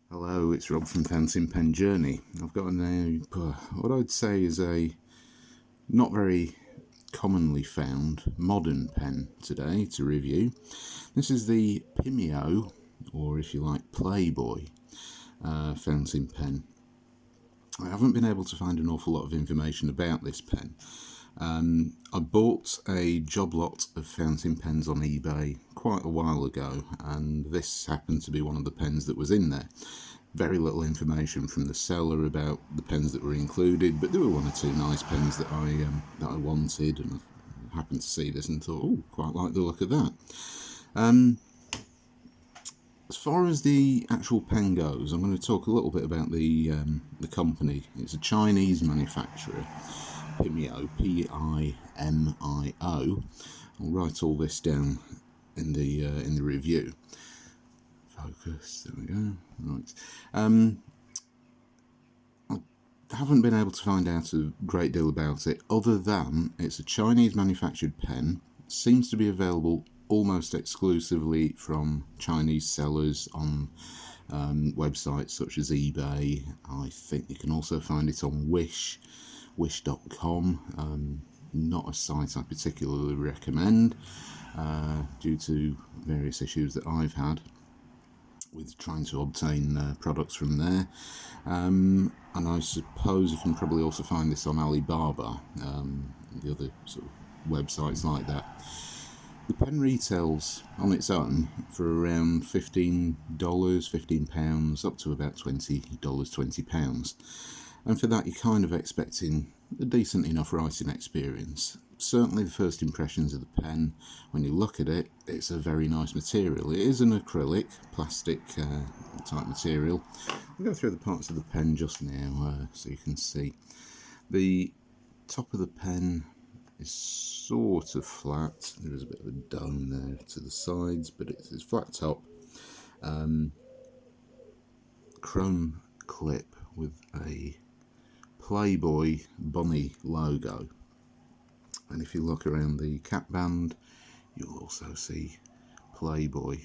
Hello, it's Rob from Fountain Pen Journey. I've got what I'd say is a not very commonly found modern pen today to review. This is the Pimio, or if you like, Playboy fountain pen. I haven't been able to find an awful lot of information about this pen. I bought a job lot of fountain pens on eBay quite a while ago, and this happened to be one of the pens that was in there. Very little information from the seller about the pens that were included, but there were one or two nice pens that I wanted, and I happened to see this and thought, oh, quite like the look of that. As far as the actual pen goes, I'm going to talk a little bit about the company. It's a Chinese manufacturer, Pimio, P-I-M-I-O. I'll write all this down in the review. Focus, there we go. Right. I haven't been able to find out a great deal about it, other than it's a Chinese manufactured pen. It seems to be available almost exclusively from Chinese sellers on websites such as eBay. I think you can also find it on wish.com. Not a site I particularly recommend due to various issues that I've had with trying to obtain products from there. And I suppose you can probably also find this on Alibaba, the other sort of websites like that. The pen retails on its own for around $15, £15, up to about $20, £20. And for that, you're kind of expecting a decent enough writing experience. Certainly the first impressions of the pen, when you look at it, it's a very nice material. It is an acrylic, plastic type material. I'll go through the parts of the pen just now so you can see. The top of the pen is sort of flat. There is a bit of a dome there to the sides, but it's flat top. Chrome clip with a Playboy bunny logo. And if you look around the cap band, you'll also see Playboy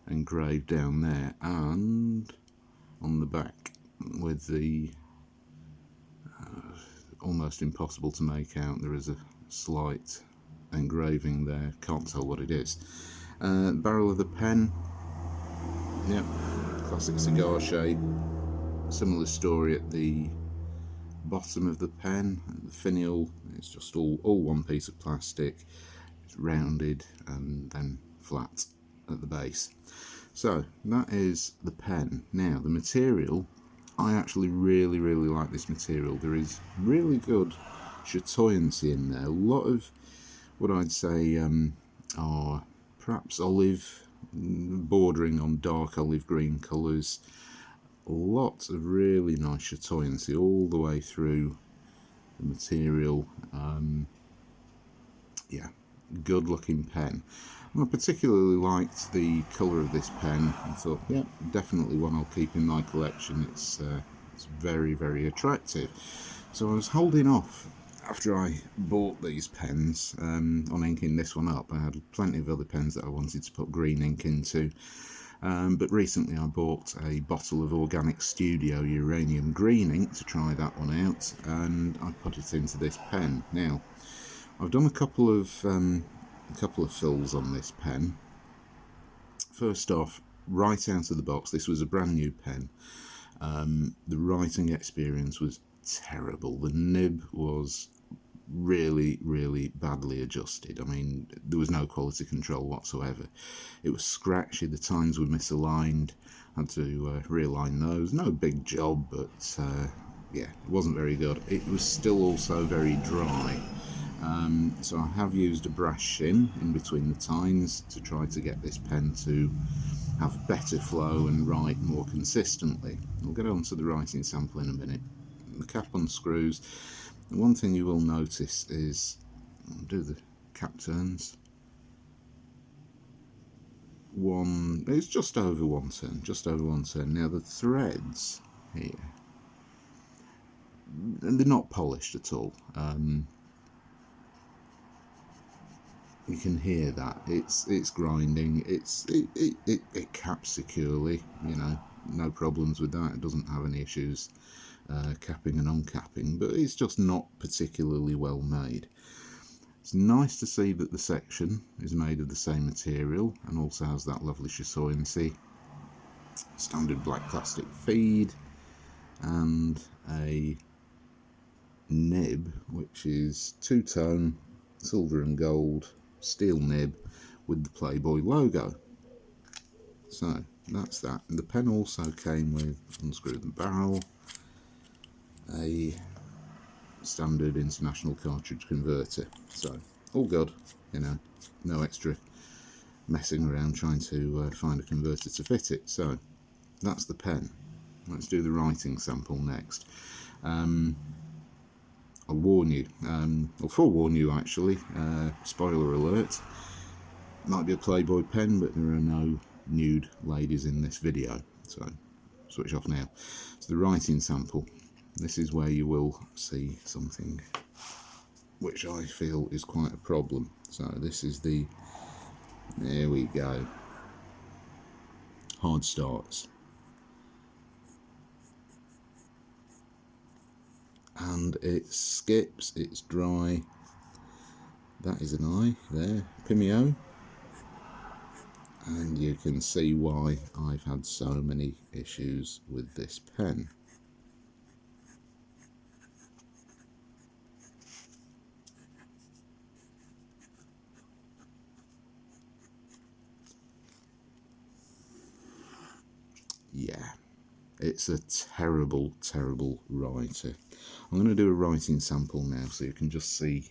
engraved down there, and on the back with the almost impossible to make out, there is a slight engraving there, can't tell what it is. Barrel of the pen, yep, classic cigar shape. Similar story at the bottom of the pen. The finial, it's just all one piece of plastic. It's rounded and then flat at the base. So that is the pen. Now the material, I actually really like this material. There is really good chatoyancy in there. A lot of what I'd say are perhaps olive, bordering on dark olive green colours. Lots of really nice chatoyancy all the way through the material. Yeah, good looking pen. And I particularly liked the colour of this pen. I thought, yeah, definitely one I'll keep in my collection. It's very attractive. So I was holding off after I bought these pens on inking this one up. I had plenty of other pens that I wanted to put green ink into. But recently I bought a bottle of Organic Studio Uranium Green ink to try that one out, and I put it into this pen. Now, I've done a couple of fills on this pen. First off, right out of the box, this was a brand new pen. The writing experience was terrible. The nib was really badly adjusted. I mean, there was no quality control whatsoever. It was scratchy, the tines were misaligned, had to realign those. No big job, but yeah, it wasn't very good. It was still also very dry. So I have used a brass shim in between the tines to try to get this pen to have better flow and write more consistently. We'll get on to the writing sample in a minute. The cap unscrews. One thing you will notice is, I'll do the cap turns. It's just over one turn. Now the threads here, they're not polished at all. You can hear that it's grinding. It caps securely. You know, no problems with that. It doesn't have any issues capping and uncapping, but it's just not particularly well made. It's nice to see that the section is made of the same material and also has that lovely chassoyancy. Standard black plastic feed and a nib which is two-tone silver and gold steel nib with the Playboy logo. So that's that. And the pen also came with unscrew the barrel, a standard international cartridge converter, so all good, you know, no extra messing around trying to find a converter to fit it. So that's the pen. Let's do the writing sample next. I'll warn you, or forewarn you actually, spoiler alert, might be a Playboy pen, but there are no nude ladies in this video, so switch off now. So the writing sample, this is where you will see something which I feel is quite a problem. So this is the, there we go, hard starts. And it skips, it's dry. That is an I there, Pimio. And you can see why I've had so many issues with this pen. Yeah, it's a terrible, terrible writer. I'm going to do a writing sample now so you can just see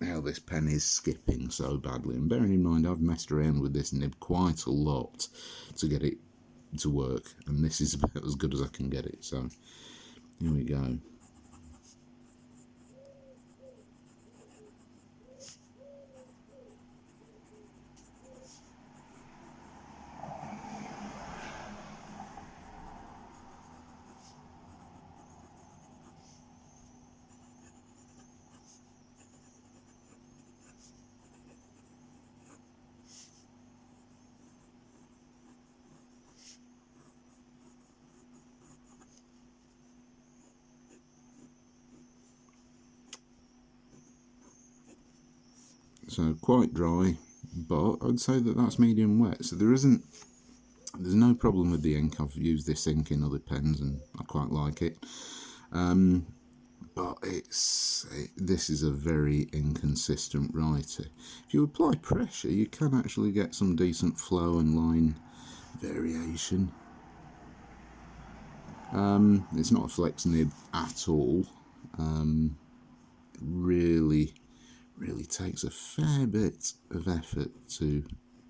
how this pen is skipping so badly. And bearing in mind, I've messed around with this nib quite a lot to get it to work, and this is about as good as I can get it. So here we go. So quite dry, but I'd say that that's medium wet. So there's no problem with the ink. I've used this ink in other pens and I quite like it. But this is a very inconsistent writer. If you apply pressure, you can actually get some decent flow and line variation. It's not a flex nib at all. Really takes a fair bit of effort to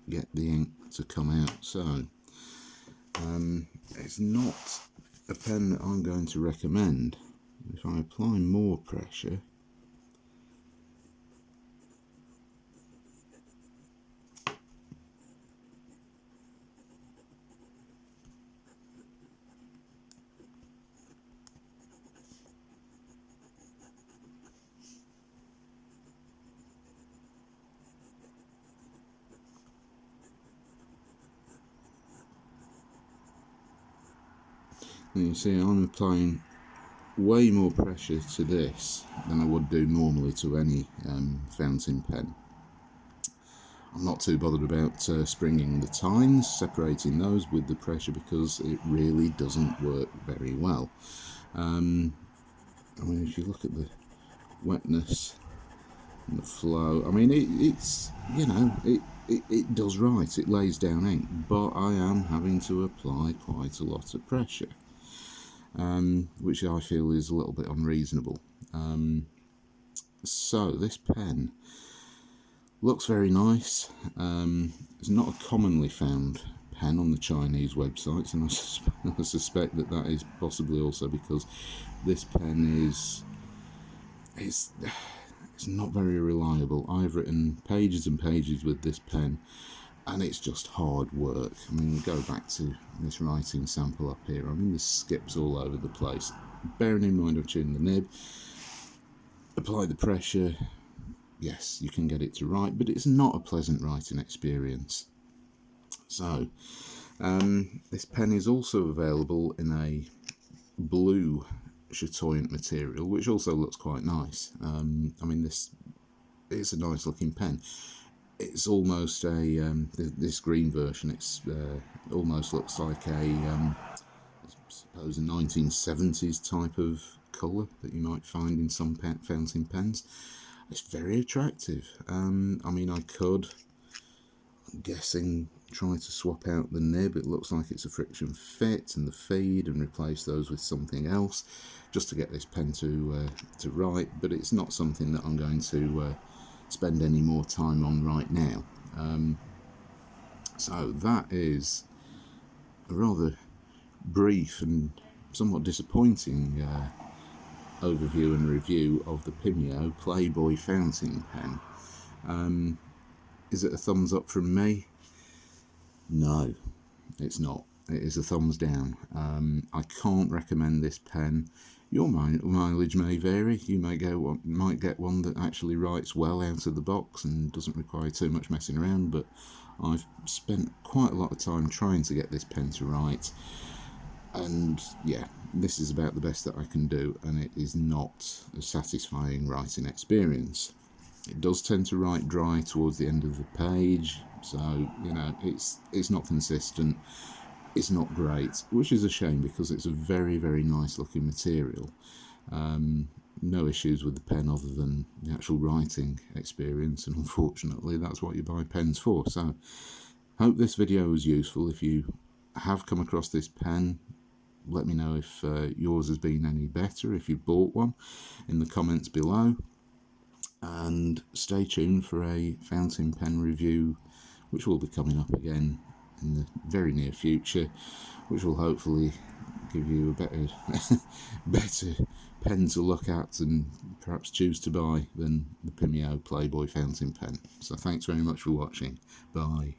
get the ink to come out. So it's not a pen that I'm going to recommend. If I apply more pressure, you see I'm applying way more pressure to this than I would do normally to any fountain pen. I'm not too bothered about springing the tines, separating those with the pressure, because it really doesn't work very well. I mean, if you look at the wetness and the flow, I mean, it's, you know, it does right, it lays down ink, but I am having to apply quite a lot of pressure. Which I feel is a little bit unreasonable. So this pen looks very nice. It's not a commonly found pen on the Chinese websites, and I suspect that is possibly also because this pen it's not very reliable. I've written pages and pages with this pen, and it's just hard work. I mean, go back to this writing sample up here. I mean, there's skips all over the place. Bearing in mind I've tuned the nib, apply the pressure, yes, you can get it to write, but it's not a pleasant writing experience. So, This pen is also available in a blue chatoyant material, which also looks quite nice. I mean, this is a nice looking pen. It's almost a this green version. It's almost looks like a I suppose a 1970s type of colour that you might find in some fountain pens. It's very attractive. I mean, I could, I'm guessing, try to swap out the nib. It looks like it's a friction fit and the feed, and replace those with something else, just to get this pen to write. But it's not something that I'm going to spend any more time on right now. So that is a rather brief and somewhat disappointing overview and review of the Pimio Playboy fountain pen. Is it a thumbs up from me? No, it's not. It is a thumbs down. I can't recommend this pen. Your mileage may vary. You might get one that actually writes well out of the box and doesn't require too much messing around, but I've spent quite a lot of time trying to get this pen to write, and yeah, this is about the best that I can do, and it is not a satisfying writing experience. It does tend to write dry towards the end of the page, so you know it's not consistent. It's not great, which is a shame because it's a very, very nice looking material. No issues with the pen other than the actual writing experience, and unfortunately that's what you buy pens for. So hope this video was useful. If you have come across this pen, let me know if yours has been any better, if you bought one, in the comments below. And stay tuned for a fountain pen review, which will be coming up again in the very near future, which will hopefully give you a better pen to look at and perhaps choose to buy than the Pimio Playboy fountain pen. So thanks very much for watching. Bye.